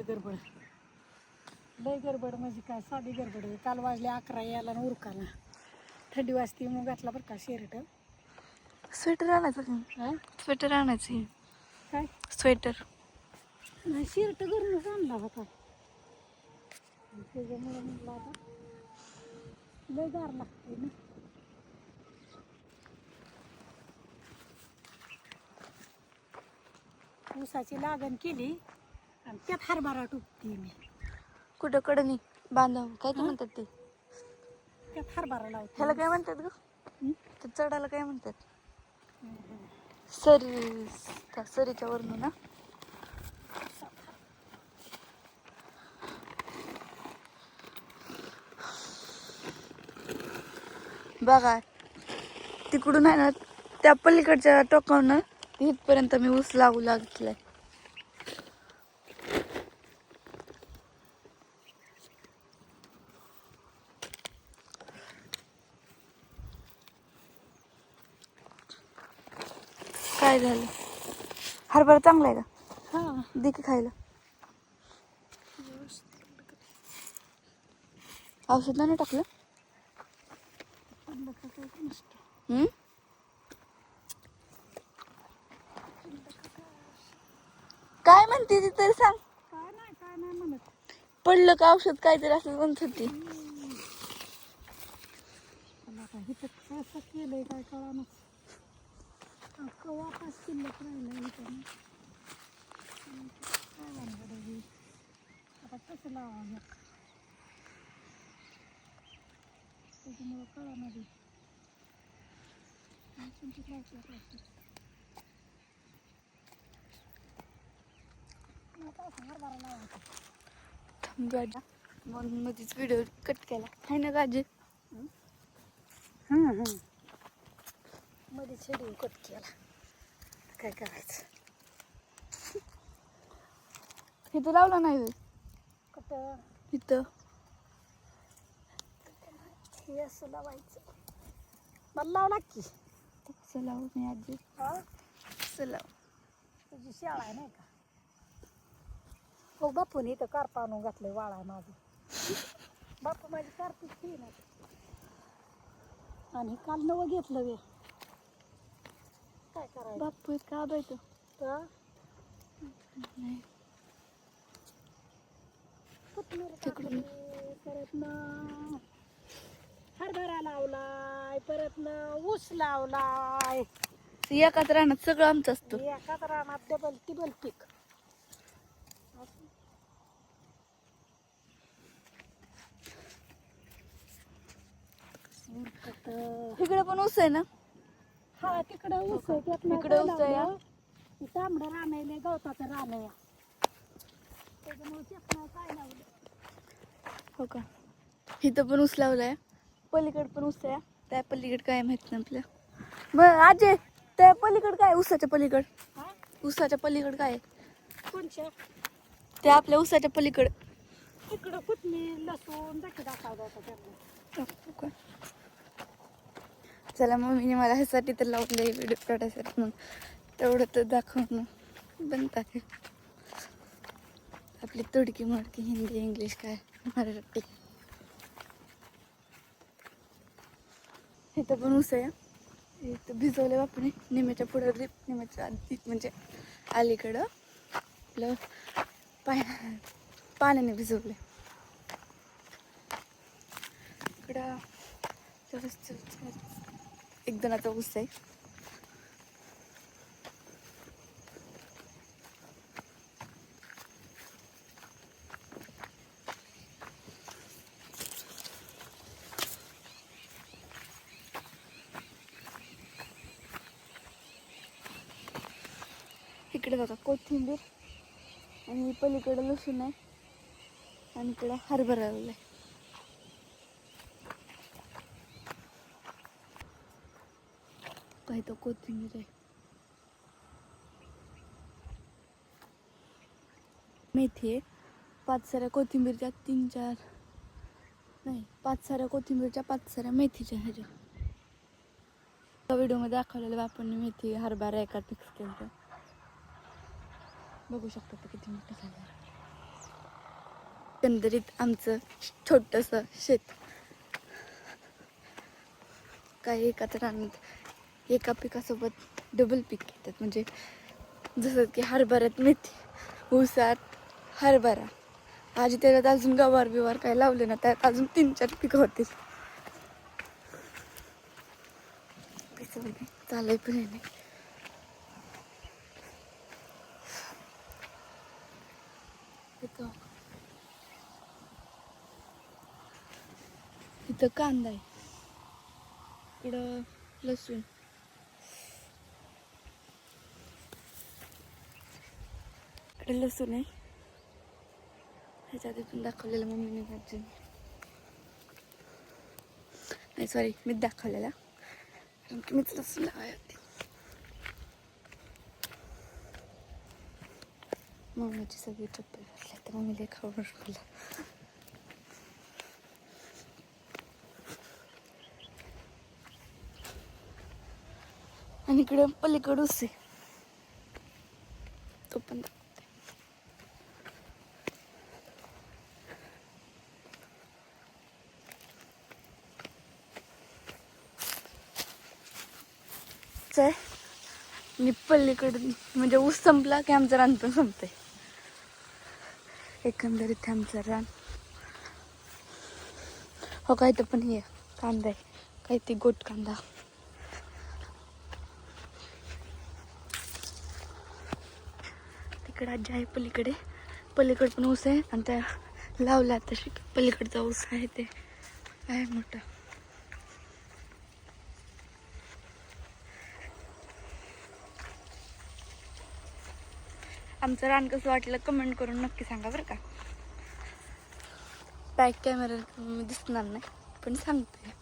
गडबड लय गडबड म्हणजे काय साधी गडबड आहे. काल वाजले 11 यायला आणि उरकाला थंडी वाजती मग घातला बरं का शर्ट. स्वेटर आणायचं का? स्वेटर आणायचं काय स्वेटर नाही शर्ट घरूनच आणला होता त्याच्यामुळे म्हटलं आता लय गार लागते ना. ऊसाची लागण केली आणि त्यात हरभरा टुकते मी. कुठं कडनी बांधावं काय ते म्हणतात ते त्यात हरभरा लावते. ह्याला काय म्हणतात ग? हं? ते चढायला काय म्हणतात? सरी त्या सरीच्या वरून ना. बघा तिकडून आहे ना त्या पलीकडच्या टोकावनं इथपर्यंत मी ऊस लागू लागलाय. काय झालं? हरभरा चांगला आहे का? हा दे की खायला. औषध नाही टाकलं? हम्म? काय म्हणते ती तरी सांग. काय नाही म्हणत. पडलं का औषध काहीतरी असं म्हणत होती. असं केलंय काय कळा वापस शिल्लक राहिला इथं काय म्हणलं आता कसं लावा त्याच्यामुळं कळा नदी म्हणून मध्येच व्हिडिओ कट केला आहे ना गाजी. मध्ये शेड्यूल कट केला काय करायचं. इथं लावला नाही होय? कुठं इथं हे असं लावायचं मला लावला की. कसं लावू मी आजी? कसं लावू? तुझी शाळा आहे नाही का? हो बापून इथं कारपा आणून घातलंय वाळाय माझं. बापू माझी कारपीच ती ना आणि काल नवं घेतलं वे काय करायचं. बापू इतका आबायतो तर नाही तिकडून परत न हरभरा लावलाय परत न ऊस लावलाय. एकाच रानात सगळं आमचं असतं. एकाच रानात डबल टिबल पीक. इकडे पण ऊस आहे ना. हा तिकडं ऊस आहे त्यात इकडे ऊस आहे. तांबडं रानायले गवताचं रान आहे त्याच्यामुळे त्यात काय लावलं. हो का? इथं पण ऊस लावलाय. पलीकडे पण ऊस आहे. त्या पलीकडे काय माहित नाही आपल्या. मग आजे त्या पलीकडे काय ऊसाच्या पलीकड? ऊसाच्या पलीकड काय? कोणच्या? त्या आपल्या ऊसाच्या पलीकड. तिकडं कोथमीर लसूण दाखवलं होतं त्यांना. चला मम्मीने मला ह्यासाठी तर लावले व्हिडिओ काढायसाठी मग तेवढं तर दाखवणं बनतात. आपली तुडकी मोडकी हिंदी इंग्लिश काय मराठी. इथं पण ऊस आहे. इथं भिजवले बापूने निम्याच्या पुढं निम्याच्या आधी म्हणजे अलीकडं आपलं पाण्याने भिजवले. इकडं एक जणाचा ऊस आहे. इकडे बघा कोथिंबीर आणि पलीकडे लसूण आहे आणि इकडे हरभरा लावलाय. काही तो कोथिंबीर आहे. मेथी आहे. 5 साऱ्या कोथिंबीरच्या 3-4 नाही 5 साऱ्या कोथिंबीरच्या 5 साऱ्या मेथीच्या ह्याच्या. व्हिडिओमध्ये दाखवलेलं आपण मेथी हरभरा एका मिक्स केलं. बघू शकता किती मोठं झालं. एकंदरीत आमचं छोटंसं शेत. काही एकाच रानात एका पिकासोबत डबल पीक घेतात. म्हणजे जसं की हरभऱ्यात मेथी, ऊसात हरभरा, आजी त्याच्यात अजून गवार बिवार काय लावले ना त्यात अजून 3-4 पिकं होतील. चालय पण नाही. इथं कांदा आहे, इकडं लसूण, इकडे लसूण आहे. ह्याच्या तिथून दाखवलेलं मम्मीने भाजी, नाही सॉरी मीच दाखवलेला, कारण की मीच लसूण लावाय होती. मम्मीची सगळी चप्पल घातली तर मम्मीला खाऊन मला. आणि इकडे पलीकडे ऊस आहे, तो पण आहे. आणि पलीकडून म्हणजे ऊस संपला की आमचं रान पण संपतंय. एकंदरीत आमचं रान हो. काय तर पण हे कांदा आहे, काही ते गोट कांदा. तिकडे आजी आहे पलीकडे, पलीकडे पण ऊस आहे. आणि त्या लावला तशी पलीकडचा ऊस आहे ते आहे मोठा. आमचं रान कसं वाटलं कमेंट करून नक्की सांगा बरं का. बॅक कॅमेरा मी दिसणार नाही पण सांगते.